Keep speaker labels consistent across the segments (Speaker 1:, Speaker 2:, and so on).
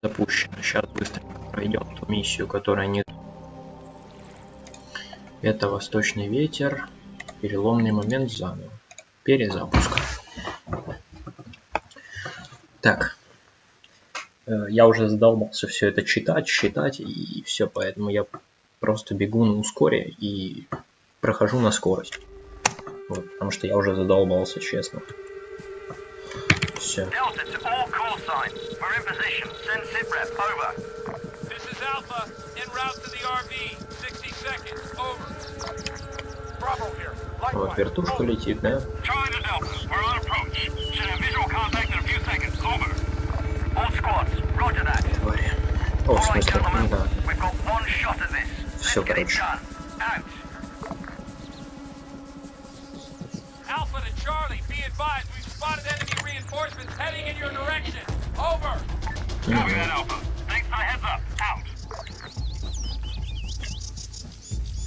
Speaker 1: запущено. Сейчас быстренько пройдем ту миссию, которая нет. Это Восточный ветер. Переломный момент заново. Перезапуск. Так. Я уже задолбался все это читать, считать и все, поэтому я просто бегу на ускоре и прохожу на скорость. Вот, потому что я уже задолбался, честно. Все. Вот вертушка летит, да? Твари. О, в смысле, да. Все, короче.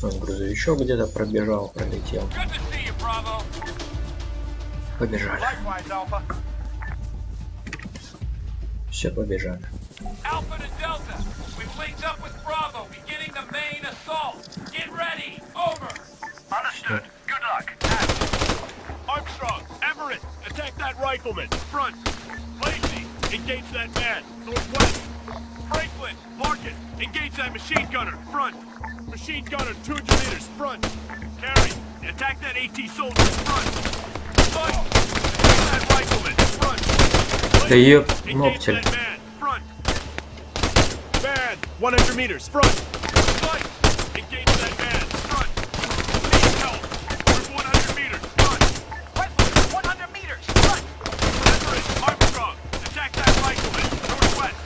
Speaker 1: Он грузовичок где-то пробежал, пролетел. Побежали. Все, побежали.
Speaker 2: Rifleman, front. Lacey, engage that man, northwest. Franklin, Larkin, engage that machine gunner, front. Machine gunner, 200 meters, front. Carey, attack that AT soldier, front. Fight! Engage that rifleman, front. Lacey, engage that man, front. Man, 100 meters, front. Fight! Engage that man, front. Need help. We're 100 meters, front. Rifleman, 100 meters, front. Armstrong, attack that rifleman, northwest.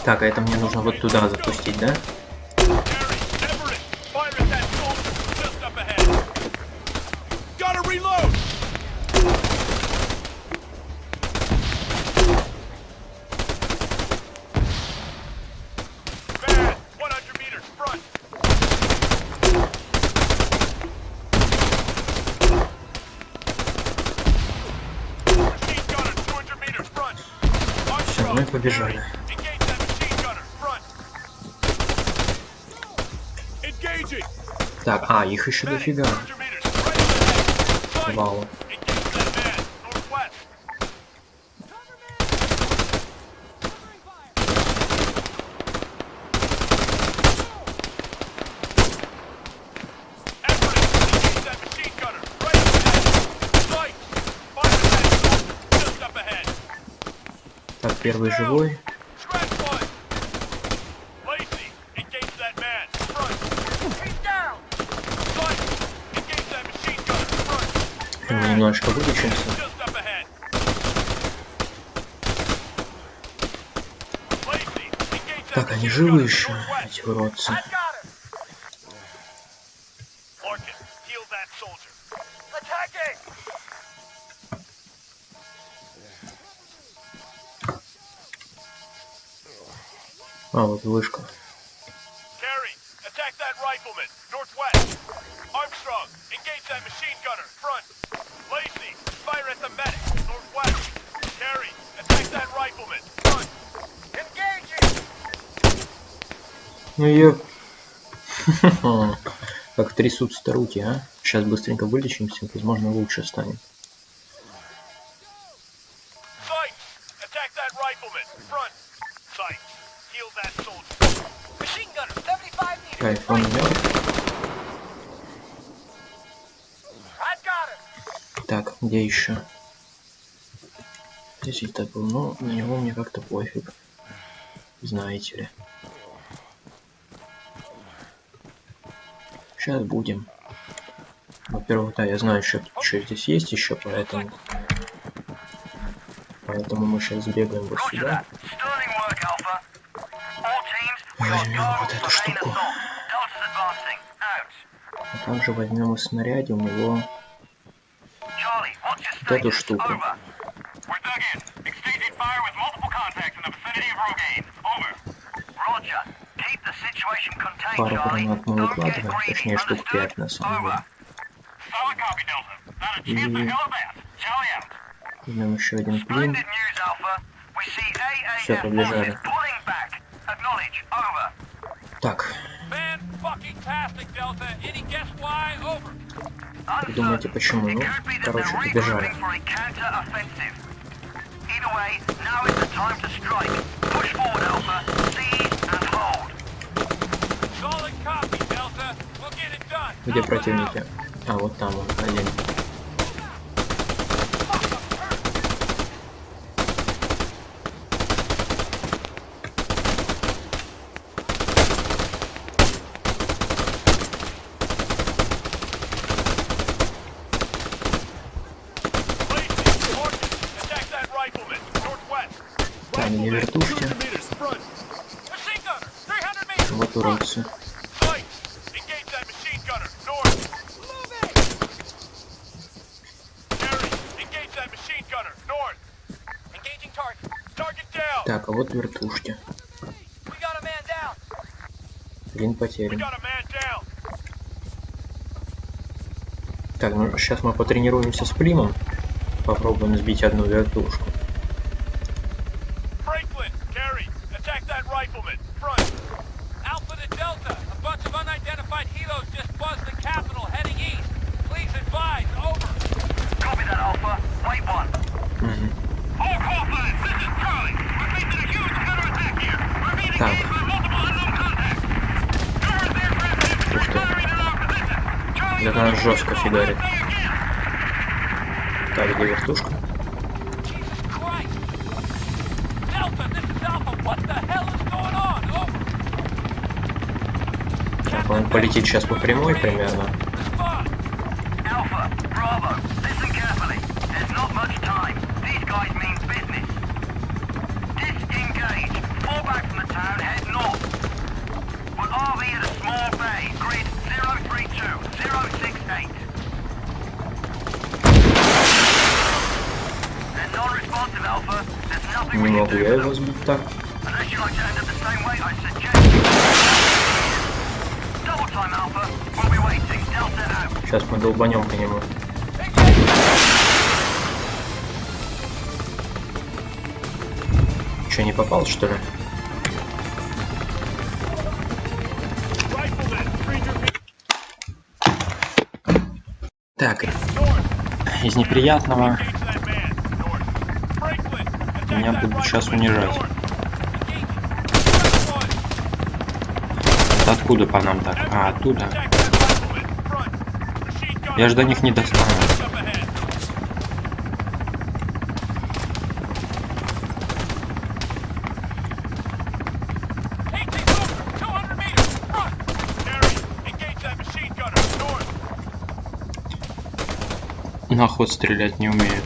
Speaker 1: Так, а это мне нужно вот туда запустить, да? Все, мы побежали. Так, их еще дофига. Вау. Так, первый живой. Немножко вылечимся. Так, они живы еще, эти уродцы. Вот вышка. Ну ее как трясутся руки, а? Сейчас быстренько вылечимся, возможно, лучше станет. Кайф, он мертв. Так, где еще? Здесь это был, но на него мне как-то пофиг. Знаете ли. Сейчас будем. Во-первых, да, я знаю, что здесь есть еще, поэтому мы сейчас сбегаем вот сюда. Возьмем вот эту штуку. А также возьмем и снарядим его вот эту штуку. Пару гранат мы выкладываем, точнее штук 5 на самом деле. Возьмем еще один плин. Все, побежали. Так. Вы думаете, почему? Ну, короче, побежали. Где противники? А, вот там он, один. Там не вертушки. Вот уродцы. Так, а вот вертушки. Блин, потерян. Так, ну сейчас мы потренируемся с Плимом. Попробуем сбить одну вертушку. Так. Ух ты. Это она жестко фигарит. Так, где вертушка? Так, он полетит сейчас по прямой примерно. Не могу я его сбить так. Сейчас мы долбанем по нему. Че, не попал, что ли? Так, из неприятного меня будут сейчас унижать. Это откуда по нам так? А, оттуда. Я же до них не достану. На ход стрелять не умеют.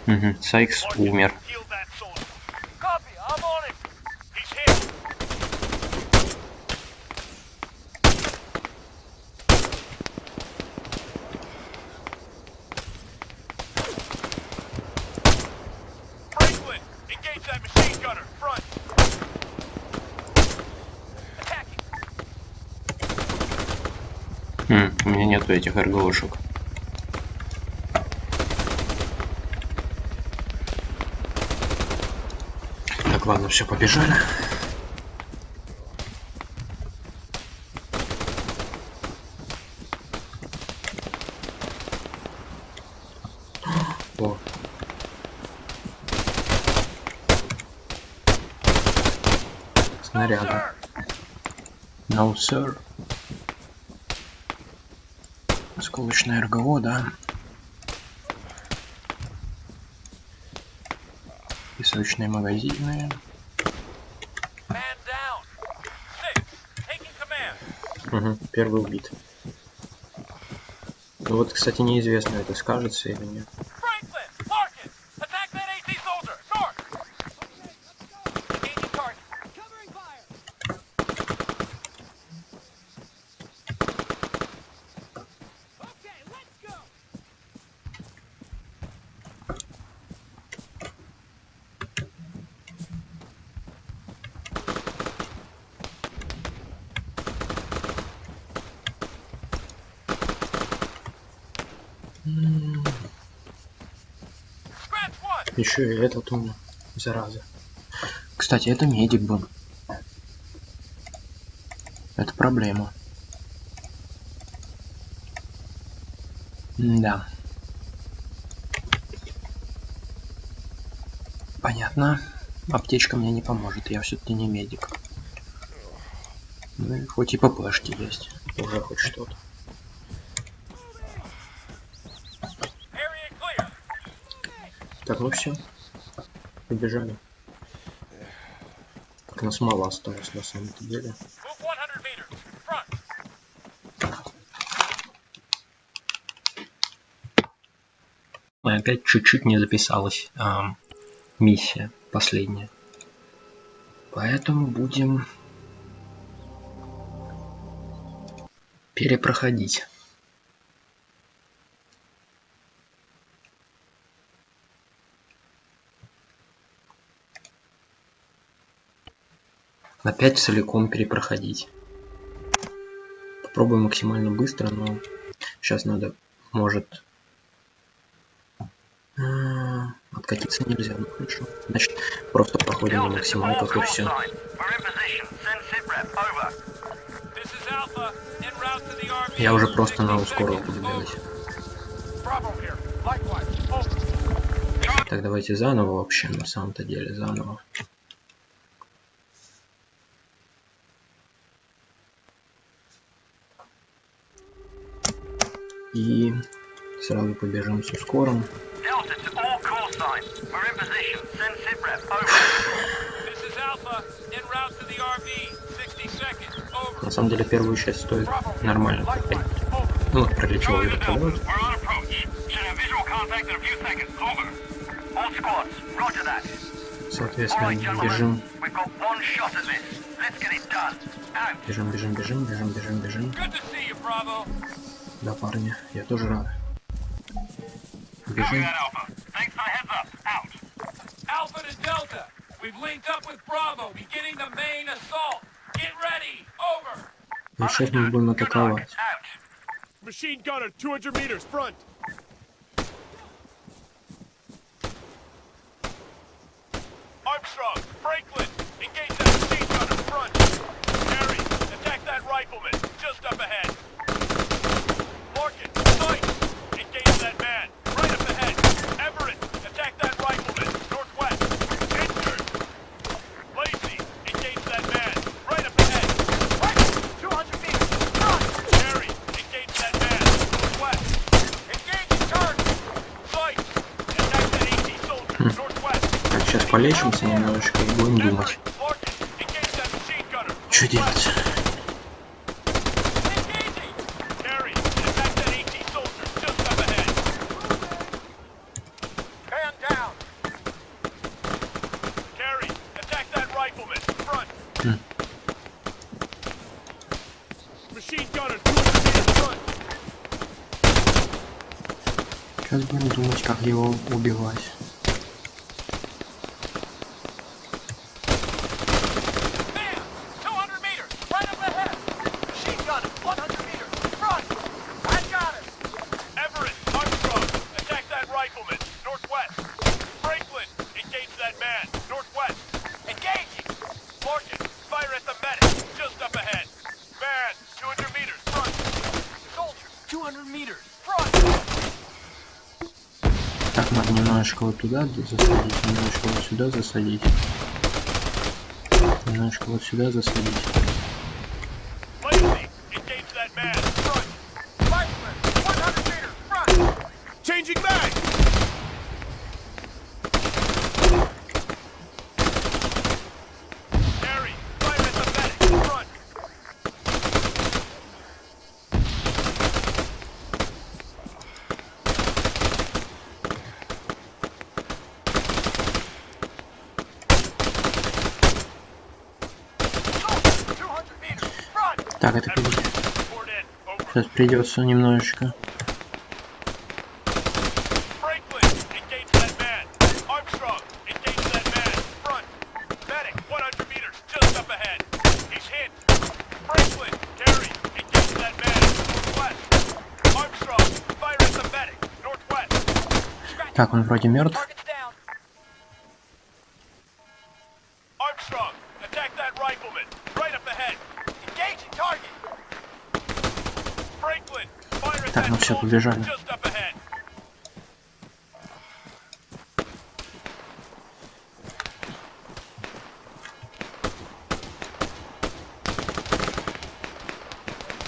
Speaker 1: Угу, Сайкс умер. У меня нету этих РГОшек. Так, ладно, все, побежали. О. Снаряды. No, sir. Осколочное РГО, да. Песочные магазины. Угу, первый убит. Ну вот, кстати, неизвестно, это скажется или нет. Еще и этот умер, зараза. Кстати, это медик был. Это проблема. Да. Понятно. Аптечка мне не поможет, я все-таки не медик. Ну и хоть и ППшки есть. Уже хоть что-то. Так, ну все. Побежали. Так, нас мало осталось на самом-то деле. И опять чуть-чуть не записалась миссия последняя. Поэтому будем перепроходить. Опять целиком перепроходить. Попробуем максимально быстро, но сейчас надо, может, откатиться нельзя, ну хорошо. Значит, просто проходим на максималках и все. Я уже просто на ускору буду бегать. Так, давайте заново вообще, на самом-то деле, заново. И сразу побежим с ускором. На самом деле первую часть стоит нормально проходить. Ну вот пролетел вертолет. Соответственно, бежим. Бежим. Да, парни, я тоже рад. Бежим. И сейчас мы будем атаковать.
Speaker 2: Machine gunner, 200 meters, front. Armstrong, Franklin, engage that machine gunner, front. Harry, attack that rifleman, just up ahead. Larkin, sight, engage that man, right up ahead. Everett, attack that rifleman, northwest. Injured. Lacey, engage that man, right up ahead. 200 meters, front. Harry, engage that man, northwest. Engaging target. Sight, attack that AT soldier, northwest.
Speaker 1: Так, сейчас полечимся немножечко и будем думать. Что делать? Сейчас будем думать, как его убивать. Так, надо немножечко вот туда засадить, немножечко вот сюда засадить. Немножечко вот сюда засадить. Так, это сейчас придется немножечко. Так, он вроде мертв.
Speaker 2: Armstrong, attack that rifleman. Right up ahead. Engaging target. Franklin, fire at
Speaker 1: Так, ну
Speaker 2: that
Speaker 1: все,
Speaker 2: soldier
Speaker 1: побежали.
Speaker 2: just up ahead.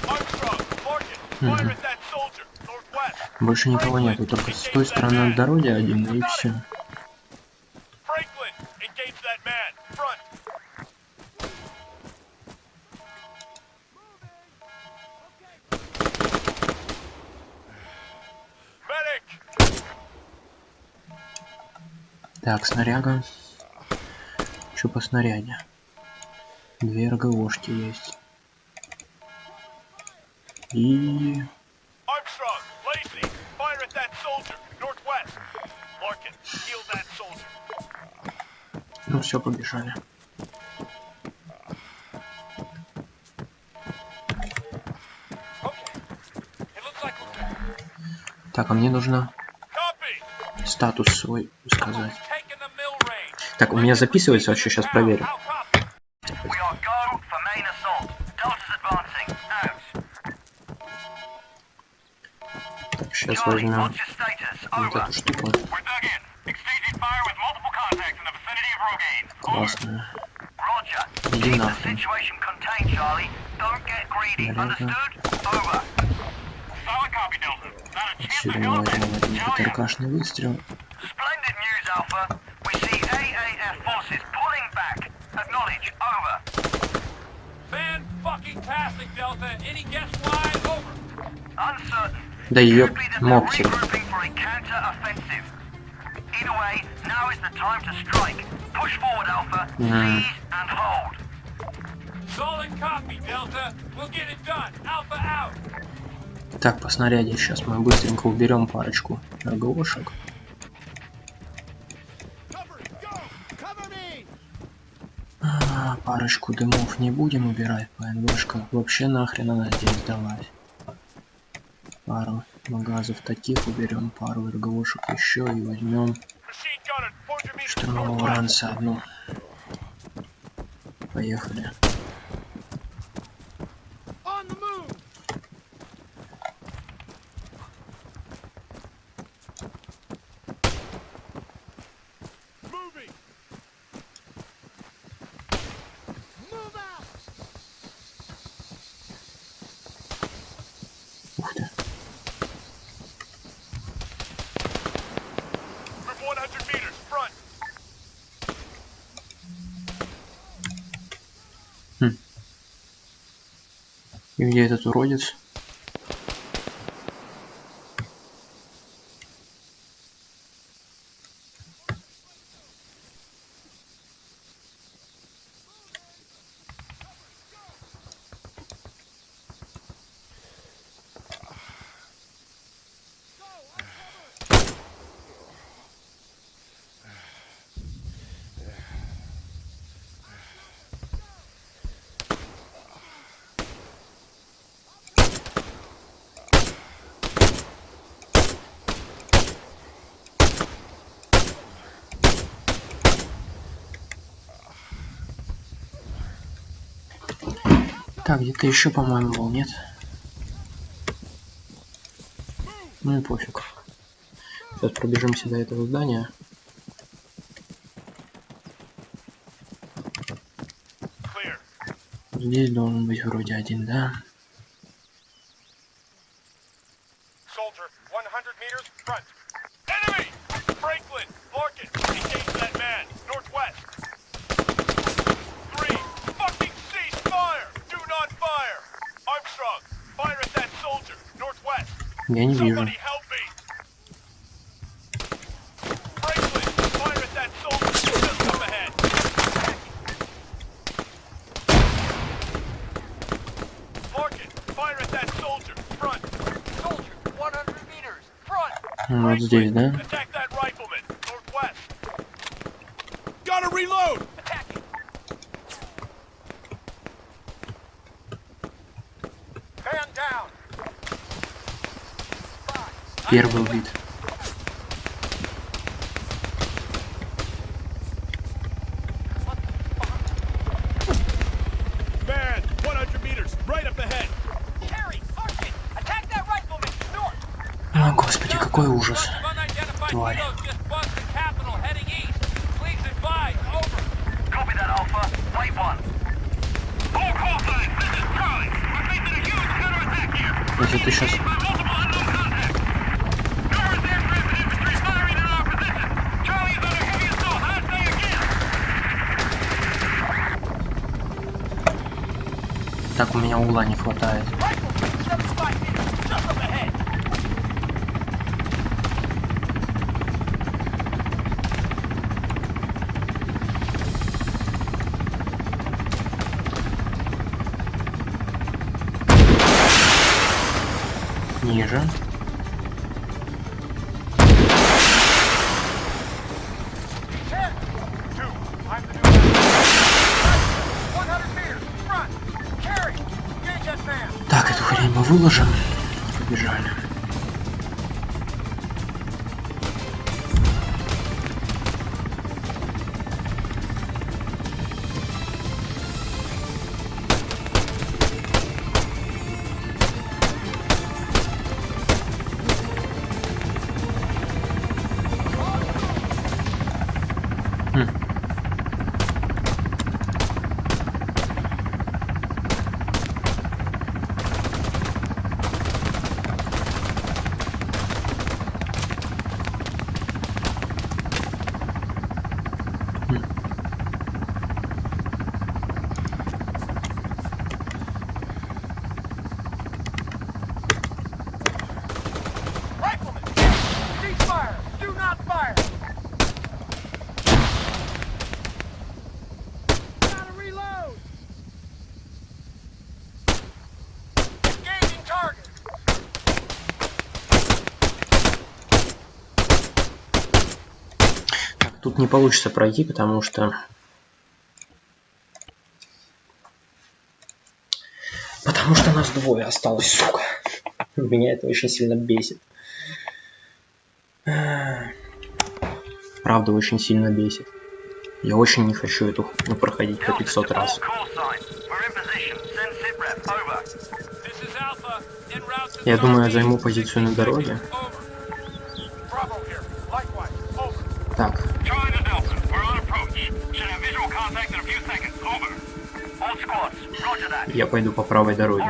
Speaker 2: Armstrong, Morgan, fire at that soldier northwest.
Speaker 1: Больше никого нету, только с той стороны от дороги один, и все.
Speaker 2: Franklin, engage that man. Front. Medic.
Speaker 1: Так, снаряга. Что по снаряде? 2 РГОшки есть. И...
Speaker 2: Armstrong, Lacey, fire at that soldier northwest. Larkin, heal that soldier.
Speaker 1: Ну все, побежали. Так, а мне нужно
Speaker 2: Copy.
Speaker 1: статус свой сказать.
Speaker 2: Taking the mill range.
Speaker 1: Так, у меня записывается вообще, сейчас проверю.
Speaker 2: How copy?
Speaker 3: We are go for main assault. Delta's advancing. Out.
Speaker 1: Так, сейчас
Speaker 3: Charlie,
Speaker 1: возьмем
Speaker 3: what's your status?
Speaker 1: вот
Speaker 3: Over.
Speaker 1: эту штуку.
Speaker 3: We're dug in. Exchanging fire with multiple contacts in the vicinity of Rogaine.
Speaker 1: Классную.
Speaker 3: Roger.
Speaker 1: Иди
Speaker 3: Keep the
Speaker 1: нахрен.
Speaker 3: situation contained, Charlie. Don't get greedy.
Speaker 1: Понятно.
Speaker 3: Understood? Over.
Speaker 2: Solid copy, Delta. Not a chance
Speaker 1: Отсюда
Speaker 2: to
Speaker 1: мы
Speaker 2: help
Speaker 1: возьмем
Speaker 2: it.
Speaker 1: один ПТРКшный выстрел.
Speaker 3: Splendid news, Alpha. We see AAF forces pulling back. Acknowledge. Over.
Speaker 2: Fan-fucking-tastic, Delta. Any guess why? Over.
Speaker 3: Uncertain.
Speaker 1: Да ёб,
Speaker 3: Could be that they're
Speaker 1: мопсик.
Speaker 3: regrouping for a counter-offensive. Either way, now is the time to strike. Push forward, Alpha. Seize and hold.
Speaker 2: Solid copy, Delta. We'll get it done. Alpha out.
Speaker 1: Так, по снаряде сейчас мы быстренько уберем парочку РГОшек. Парочку дымов не будем убирать, ПНВшка вообще нахрен она здесь сдалась. Пару магазов таких уберем, пару РГОшек еще и возьмем
Speaker 2: Machine gunner, 400 meters
Speaker 1: штурмового
Speaker 2: northwest.
Speaker 1: ранца одну. Поехали.
Speaker 2: On the move. Moving. Move out.
Speaker 1: Ух ты.
Speaker 2: Move 100 meters front.
Speaker 1: И где этот уродец? Так, где-то еще, по-моему, был, нет? Ну и пофиг. Сейчас пробежимся до этого здания.
Speaker 2: Clear.
Speaker 1: Здесь должен быть вроде один, да?
Speaker 2: Soldier, 100 meters front. Enemy! Franklin, Larkin, engage that man. Northwest. 3. Fucking cease fire! Do not fire! Armstrong, fire at that soldier. Northwest.
Speaker 1: Я не вижу.
Speaker 2: Somebody help me! Franklin, fire at that soldier. Just up ahead. Larkin, fire at that soldier. Front. Soldier, 100 meters. Front.
Speaker 1: Вот здесь, да?
Speaker 2: Attack that rifleman. Northwest. Gotta reload! Attacking. Man down.
Speaker 1: Первый убит. Какой ужас. Тварь.
Speaker 3: Copy that, Alpha. Wait one. All call signs. This is Charlie. We're facing a huge counterattack here.
Speaker 1: Если ты сейчас...
Speaker 3: Multiple unknown contacts. Numerous aircraft and infantry firing in our position. Charlie is under heavy assault. I say again.
Speaker 1: Так, у меня угла не хватает. Ниже. Так, эту хрень мы выложим. Побежали. Тут не получится пройти, потому что нас двое осталось, сука. Меня это очень сильно бесит. Правда, очень сильно бесит. Я очень не хочу эту хуйню проходить по 500 раз. Я думаю, я займу позицию на дороге. Так. Я пойду по правой дороге.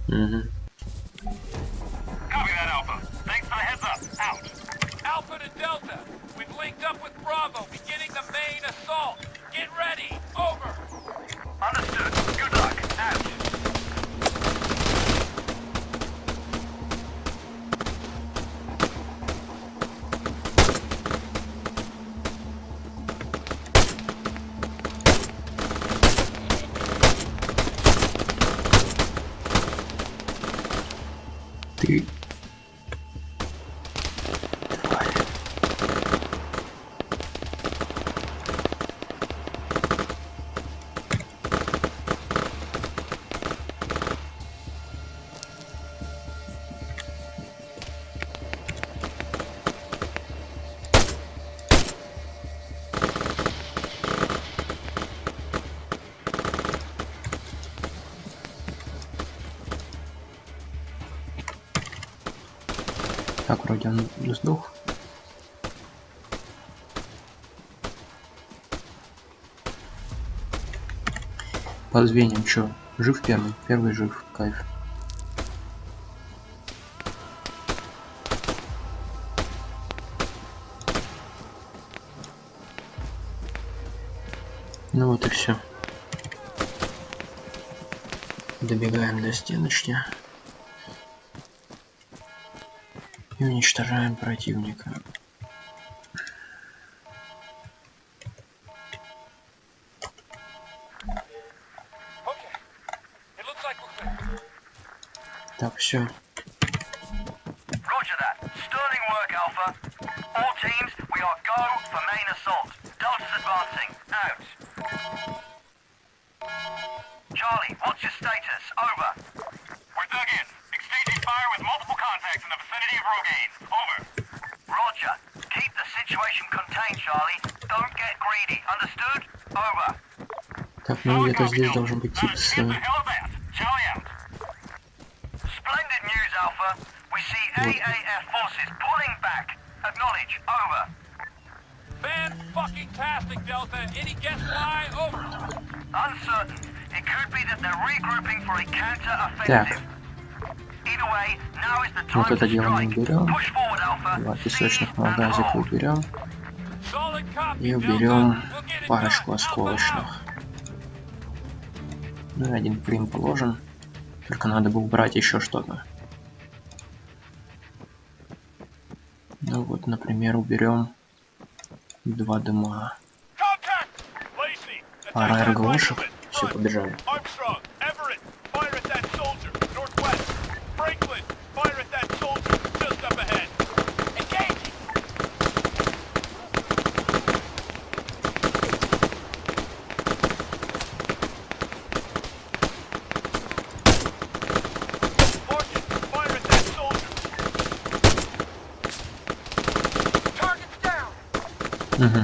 Speaker 1: Угу. Ты... Тварь. Так, вроде он сдох. По звеньям, чё? Жив первый? Первый жив. Кайф. Ну вот и все. Добегаем до стеночки. И уничтожаем противника. Так, все.
Speaker 3: Charlie, what's your status? Over. We're dug in. Exchanging fire with multiple contacts in the vicinity of Rogaine. Over. Roger. Keep the situation contained, Charlie. Don't get greedy. Understood? Over.
Speaker 1: Так, ну где-то здесь должен быть тип с...
Speaker 3: Splendid news, Alpha. We see AAF forces pulling back. Acknowledge. Over.
Speaker 2: Fan-fucking-tastic, Delta. Any guess why? Over.
Speaker 3: Uncertain. It could be that they're regrouping for a
Speaker 1: Так,
Speaker 3: counter-offensive. Either way, now is the
Speaker 1: вот
Speaker 3: time
Speaker 1: это
Speaker 3: to
Speaker 1: дело мы
Speaker 3: strike.
Speaker 1: уберем.
Speaker 3: Push forward, Alpha.
Speaker 1: 2 песочных
Speaker 3: Seize and
Speaker 1: магазика
Speaker 3: hold.
Speaker 1: уберем.
Speaker 2: Solid copy,
Speaker 1: И
Speaker 2: Delta.
Speaker 1: уберем
Speaker 2: We'll get it
Speaker 1: парочку
Speaker 2: done. Alpha out.
Speaker 1: осколочных. Ну и один прим положим. Только надо бы убрать еще что-то. Ну вот, например, уберем 2 дыма.
Speaker 2: Contact! Lacey,
Speaker 1: Пара
Speaker 2: attack that
Speaker 1: РГОшек.
Speaker 2: rifleman.
Speaker 1: Все,
Speaker 2: Front.
Speaker 1: побежали.
Speaker 2: Armstrong, Everett, fire at that soldier, northwest. Franklin, fire at that soldier, just up ahead. Engaging! Marcus, fire at that soldier. Target's down!
Speaker 1: Угу.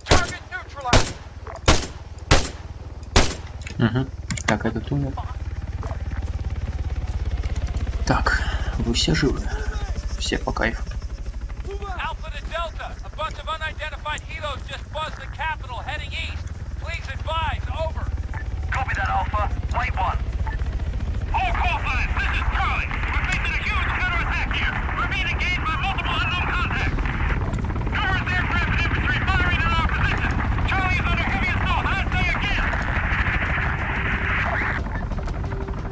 Speaker 2: Target neutralized!
Speaker 1: Угу. Так, этот умер. Так, вы все живы? Все по кайфу.
Speaker 2: Alpha to Delta, a bunch of unidentified helos just buzzed the capital heading east. Please advise, over.
Speaker 3: Copy that, Alpha. Wait one. All call signs. This is Charlie. We're facing a huge counterattack here. We're being engaged by multiple unknown contacts. Numerous aircraft and infantry firing in our position. Charlie is under heavy assault. I say again.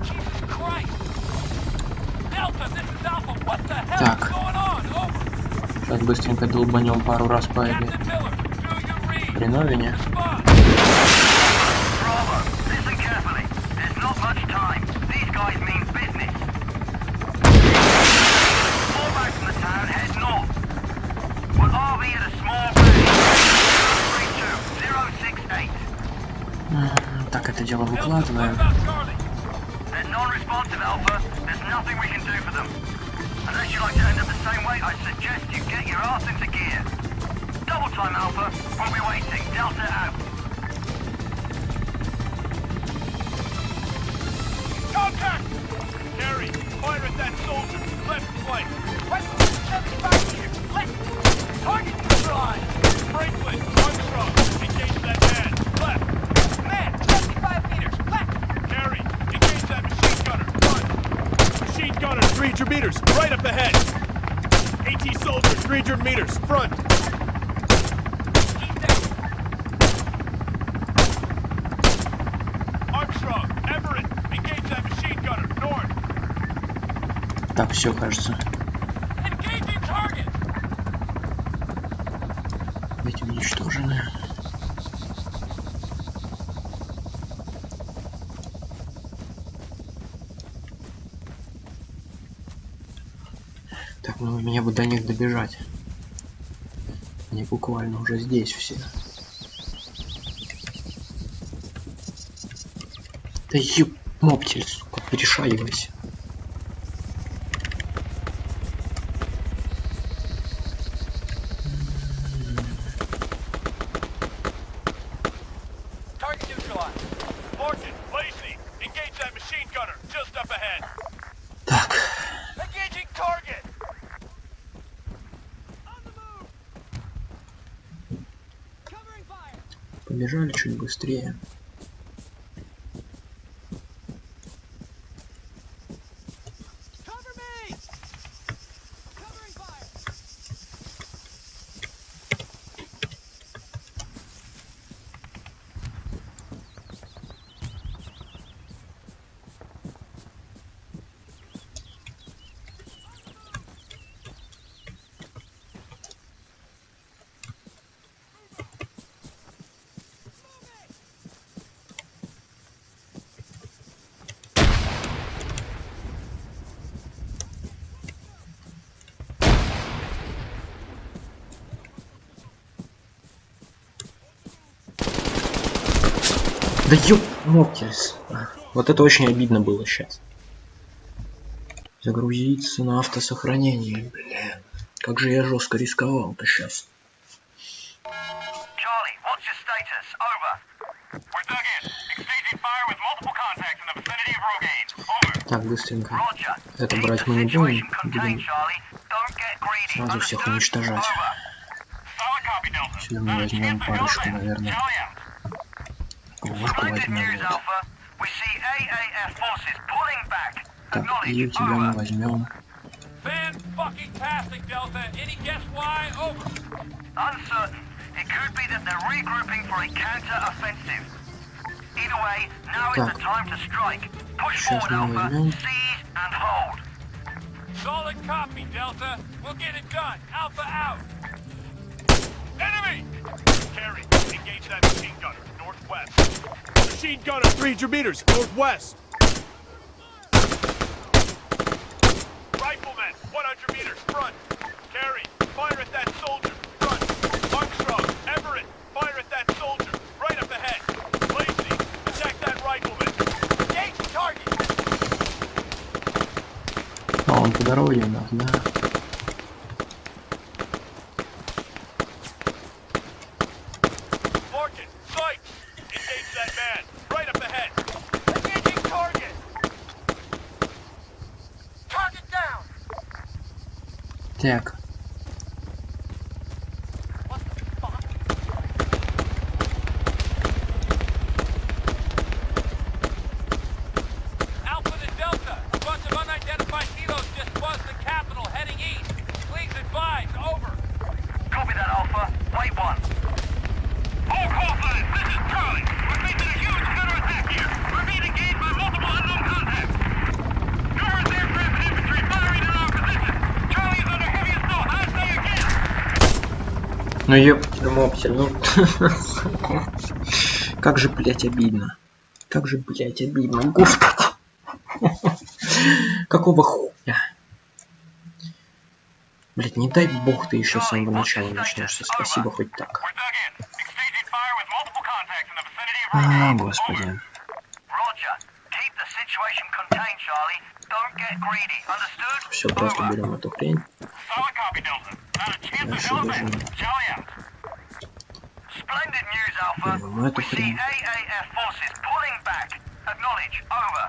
Speaker 2: Jesus Christ! Delta, this is Alpha. What the hell
Speaker 1: Так.
Speaker 2: is going on? Over.
Speaker 1: Сейчас быстренько долбанем пару раз по этой
Speaker 2: Captain Miller, do your read.
Speaker 1: хреновине.
Speaker 2: Respond.
Speaker 3: Bravo. Listen carefully. There's not much time. These guys mean business. Fall back from the town. Head north. We'll RV at a small base. 032-068.
Speaker 1: Так, это дело
Speaker 2: Delta, what
Speaker 1: выкладываем.
Speaker 2: about Charlie?
Speaker 3: They're non-responsive, Alpha. There's nothing we can do for them. Unless you like to end up the same way, I suggest you get your ass into gear. Double time, Alpha. We'll be waiting. Delta out.
Speaker 2: Contact! Gary, fire at that soldier. Left flank. Right, 75 meters. Left. Target neutralized. Franklin, Armstrong, engage that man. Left. Man, 75 meters. Left. Gary, engage that machine gunner. Front. Machine gunner, 300 meters. Right up ahead. AT soldier, 300 meters. Front. Keep down. Armstrong, Everett, engage that machine gunner. North.
Speaker 1: Так, все, кажется.
Speaker 2: Engaging target.
Speaker 1: Эти уничтожены. Так, ну мне бы до них добежать. Они буквально уже здесь все. Да ёптель, сука, перешагивайся.
Speaker 2: Target neutralized. Morgan, Lacey, engage that machine gunner just up ahead.
Speaker 1: Так,
Speaker 2: Engaging target.
Speaker 1: побежали чуть быстрее. Да ёптельс. Вот это очень обидно было сейчас. Загрузиться на автосохранение. Блин. Как же я жестко рисковал-то сейчас. Так, быстренько.
Speaker 3: Roger.
Speaker 1: Это
Speaker 3: Keep
Speaker 1: брать
Speaker 3: the
Speaker 1: мы не
Speaker 3: situation
Speaker 1: будем.
Speaker 3: contained,
Speaker 1: Будем
Speaker 3: Charlie. Don't get greedy.
Speaker 1: сразу всех
Speaker 3: Understood?
Speaker 1: уничтожать.
Speaker 3: Over. Solid copy, Delta.
Speaker 1: Сюда мы возьмем парочку, наверное.
Speaker 3: Charlie out.
Speaker 1: Ловушку
Speaker 3: Splendid
Speaker 1: возьмем.
Speaker 3: news,
Speaker 1: Вот.
Speaker 3: Alpha. We see AAF forces pulling back.
Speaker 1: Так, и
Speaker 3: Acknowledge.
Speaker 1: у тебя мы
Speaker 3: Over.
Speaker 1: возьмем.
Speaker 2: Fan-fucking-tastic, Delta. Any guess why? Over.
Speaker 3: Uncertain. It could be that they're regrouping for a counter-offensive. Either way, now is
Speaker 1: Так.
Speaker 3: the time to strike. Push
Speaker 1: Сейчас
Speaker 3: forward,
Speaker 1: мы
Speaker 3: Alpha.
Speaker 1: возьмем.
Speaker 3: Seize and hold.
Speaker 2: Solid copy, Delta. We'll get it done. Alpha out. Enemy! Carry. Engage that machine gunner. Northwest. Machine gunner, 300 meters. Northwest. Rifleman, 100 meters. Front. Carry. Fire at that soldier. Front. Armstrong. Everett. Fire at that soldier. Right up ahead. Lacey. Attack that rifleman. Engage the target.
Speaker 1: А он по дороге у нас, да?
Speaker 2: Larkin. Sight. Engage that man. Right up ahead. Engaging target. Target down.
Speaker 1: Так.
Speaker 2: What the fuck? Alpha to Delta. A bunch of unidentified helos just buzzed the capital heading east. Please advise. Over.
Speaker 3: Copy that, Alpha. Wait one. All call signs. This is Charlie. We're facing a huge counterattack here. We're being engaged by multiple unknown contacts. Numerous aircraft and infantry firing in our position. Charlie is under heavy assault. I say again.
Speaker 1: Ну ёптель, ну... Как же, блядь, обидно. Как же, блядь, обидно. Господи. Какого хуя? Блядь, не дай бог ты еще с самого начала начнешься. Спасибо хоть так.
Speaker 3: We're dug in. Exchanging fire with multiple contacts in the vicinity of Arma.
Speaker 1: Господи.
Speaker 3: Roger. Keep the situation contained, Charlie. Don't get greedy. Understood?
Speaker 1: Все, просто берем эту хрень.
Speaker 3: Solid copy, Delta. Not a chance of
Speaker 1: Дальше
Speaker 3: hell
Speaker 1: бежим.
Speaker 3: Charlie out. Splendid news, Alpha.
Speaker 1: Берем эту
Speaker 3: We see
Speaker 1: хрень.
Speaker 3: AAF forces pulling back. Acknowledge. Over.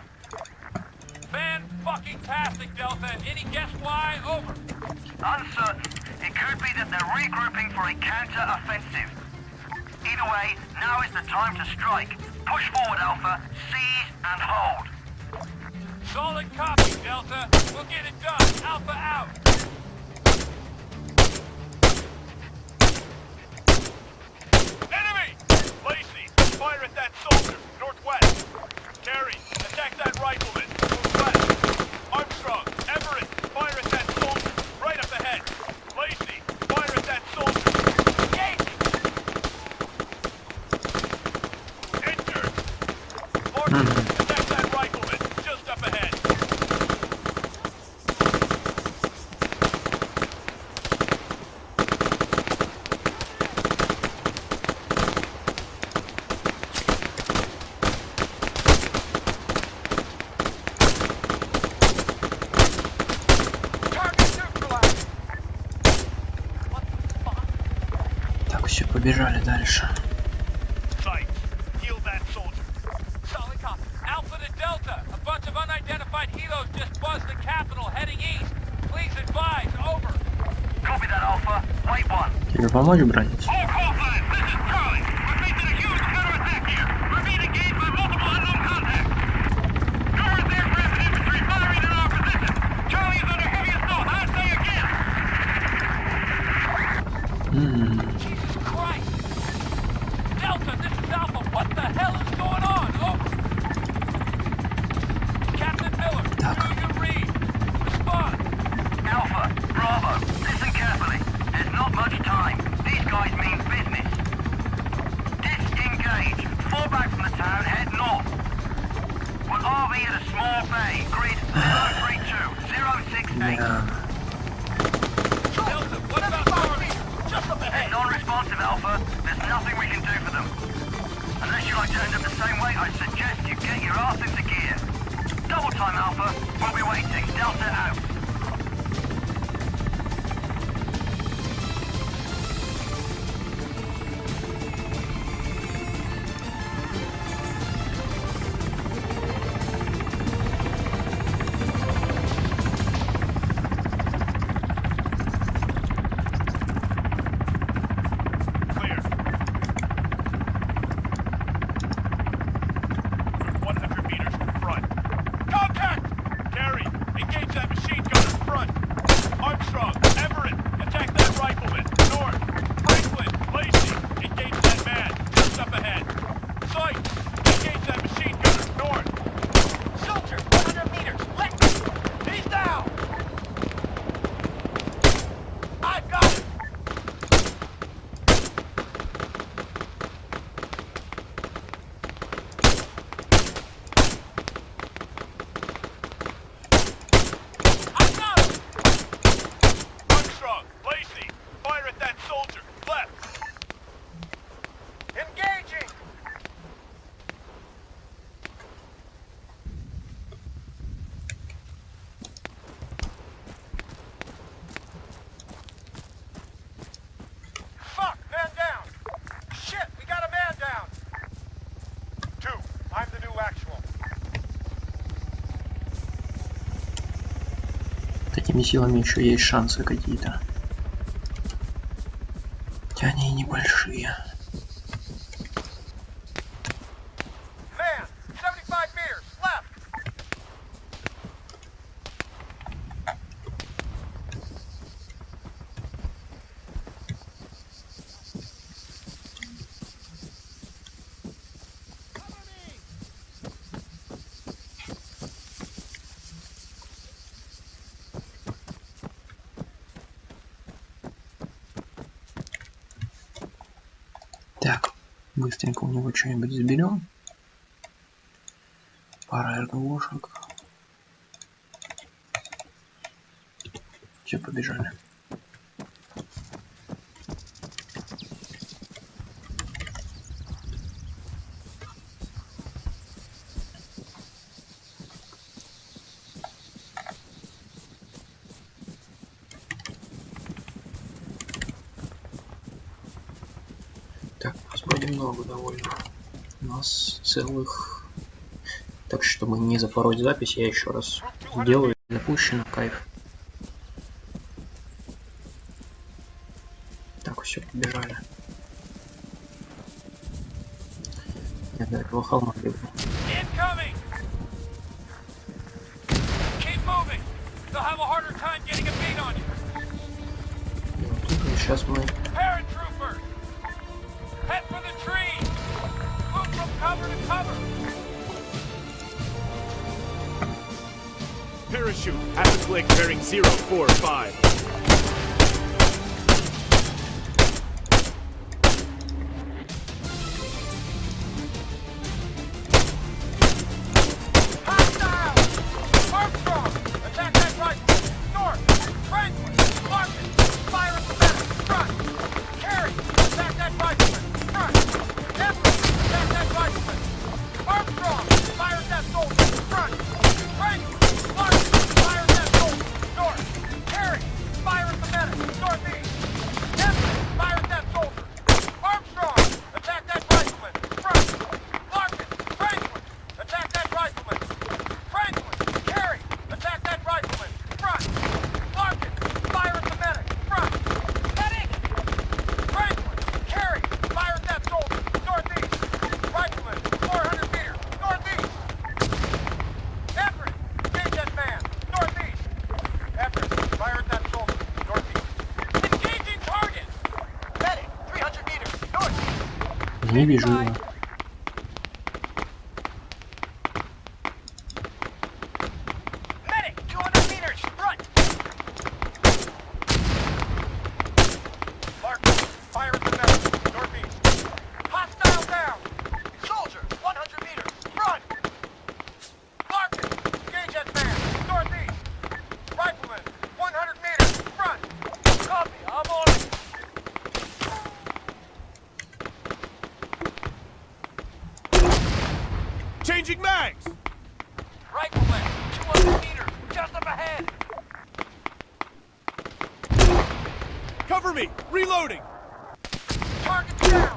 Speaker 2: Fan-fucking-tastic, Delta. Any guess why? Over.
Speaker 3: Uncertain. It could be that they're regrouping for a counter-offensive. Either way, now is the time to strike. Push forward, Alpha. Seize and hold.
Speaker 2: Solid copy, Delta. We'll get it done. Alpha out. Enemy! Lacey, fire at that soldier. Northwest. Carry, attack that rifleman. Northwest. Armstrong, Everett, fire at that soldier. Right up ahead. Lacey, fire at that soldier. Engage! Enter! Larkin, attack that rifleman. Just up ahead. Target neutralized. What the fuck?
Speaker 1: Так, все, побежали дальше.
Speaker 2: Sight. Kill that soldier. Solid copy. Alpha to Delta. A bunch of unidentified helos just buzzed the capital heading east. Please advise. Over.
Speaker 3: Copy that, Alpha. Wait one.
Speaker 1: Тебе помочь, братец?
Speaker 3: All call signs. This is Charlie. We're facing a huge counterattack here. We're being engaged by multiple unknown contacts. Numerous aircraft and infantry firing in our position. Charlie is under heavy assault. I say again.
Speaker 2: Jesus Christ. Delta, this is Alpha. What the hell is going on? Over. Captain Miller,
Speaker 1: Так.
Speaker 2: do you read? Respond.
Speaker 3: Alpha, Bravo. Listen carefully. There's not much time. These guys mean business. Disengage. Fall back from the town. Head north. We'll RV at a small bay. Grid 032-068.
Speaker 2: Delta, what about Army? Just up
Speaker 3: They're
Speaker 2: ahead.
Speaker 3: non-responsive, Alpha. There's nothing we can do for them. Unless you like to end up the same way, I suggest you get your ass into gear. Double time, Alpha. We'll be waiting. Delta out.
Speaker 1: Такими силами еще есть шансы какие-то. Хотя они и небольшие.
Speaker 3: Man, 75 meters, left.
Speaker 1: Так, быстренько у него что-нибудь заберем. Пара РГОшек. Все, побежали. Так, у нас вроде много довольно. У нас целых... Так, чтобы не запороть запись, я еще раз сделаю. Запущено, кайф. Так, все, побежали. Я до этого холма бегу.
Speaker 3: Incoming! Keep moving. They'll have a harder time getting a beat on you.
Speaker 1: И вот тут вот сейчас мы...
Speaker 3: Paratroopers! Head for the trees! Move from cover to cover!
Speaker 2: Parachute at the click bearing 045.
Speaker 3: Hostile! Armstrong! Attack that rifle! North! Franklin! Larkin! Fire at the medic! Front! Carey! Attack that rifleman! Front! Devlin! Attack that rifleman! Armstrong! Fire at that soldier! Front! Franklin! Larkin! Fire at that soldier! North! Carey! Fire at the medic! Northeast! Devlin! Fire at that soldier! Armstrong! Attack that rifleman! Front! Larkin! Franklin! Attack that rifleman! Franklin! Carey! Attack that rifleman! Front! Larkin! Fire at the medic! Front! Medic! Franklin! Carey! Fire at that soldier! Northeast! Rifleman! 400 meters! Northeast! Everett! Engage that man! Northeast! Everett! Fire at that soldier! Northeast! Engaging target! Medic! 300 meters! Northeast!
Speaker 1: Не вижу его.
Speaker 3: Medic! 200 meters! Front! Larkin! Fire at the medic! Northeast! Hostile down! Soldier! 100 meters! Front! Larkin! Engage that man! Northeast! Rifleman! 100 meters! Front! Copy! I'm on it!
Speaker 2: Changing mags!
Speaker 3: Rifleman! 200 meters! Just up ahead!
Speaker 2: Cover me! Reloading!
Speaker 3: Target's down!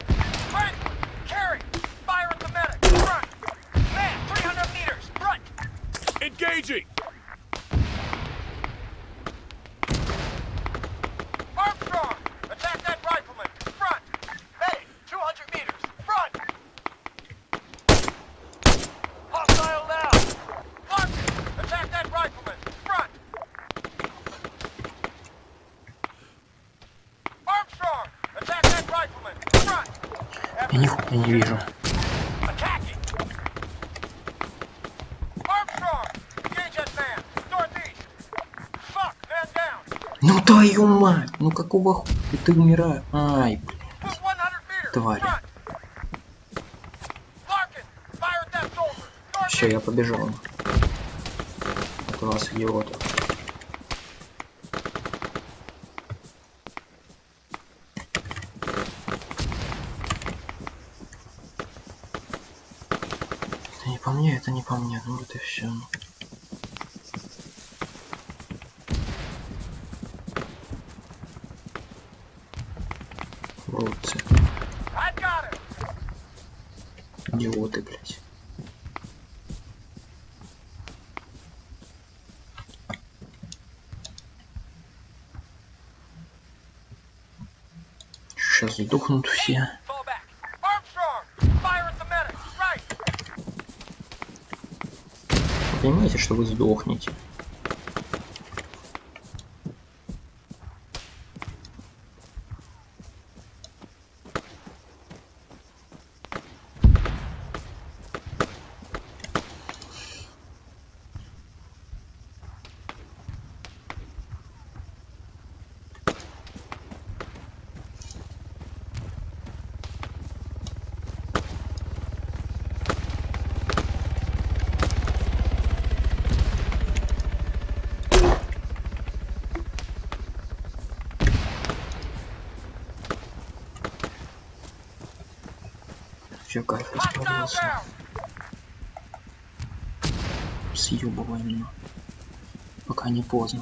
Speaker 3: Franklin! Carey! Fire at the medic! Front! Man! 300 meters! Front!
Speaker 2: Engaging!
Speaker 3: Armstrong! Attack that rifleman! Front! Medic! 200 meters! Front! Hostile down! Larkin! Attack that rifleman! Front! Armstrong! Attack that rifleman! Front!
Speaker 1: Я нихуя не вижу.
Speaker 3: Attacking! Armstrong! Engage that man! Northeast! Fuck! Man down!
Speaker 1: Ну твою мать! Ну какого хуя ты умираешь? Ай, блин.
Speaker 3: Move 100 meters!
Speaker 1: Тварь.
Speaker 3: Front! Larkin! Fire at that soldier!
Speaker 1: Все,
Speaker 3: Northeast!
Speaker 1: я побежал. От вас, идиота. Это не по мне, это не по мне. Ну вот и все. Уродцы.
Speaker 3: I got it!
Speaker 1: Идиоты, блядь. Сейчас сдохнут все. Вы понимаете, что вы сдохнете? Все, кайф исправился. Съебываем его. Пока не поздно.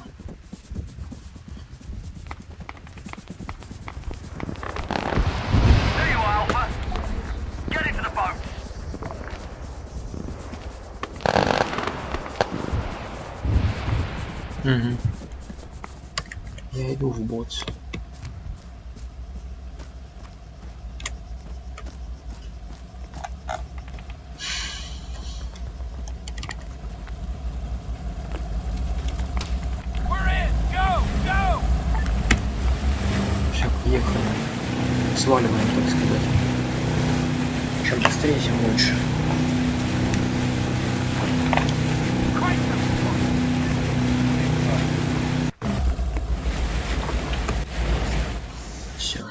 Speaker 1: Угу. Я иду в бот. Все, поехали. Сваливаем, так сказать. Чем быстрее, тем лучше. Все.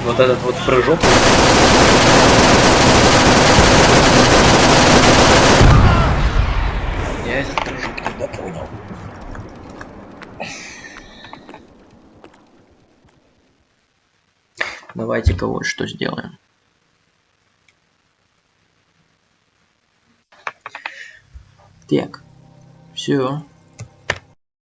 Speaker 1: Вот этот вот прыжок. Я этот прыжок тогда понял. Давайте-ка вот что сделаем. Так, все.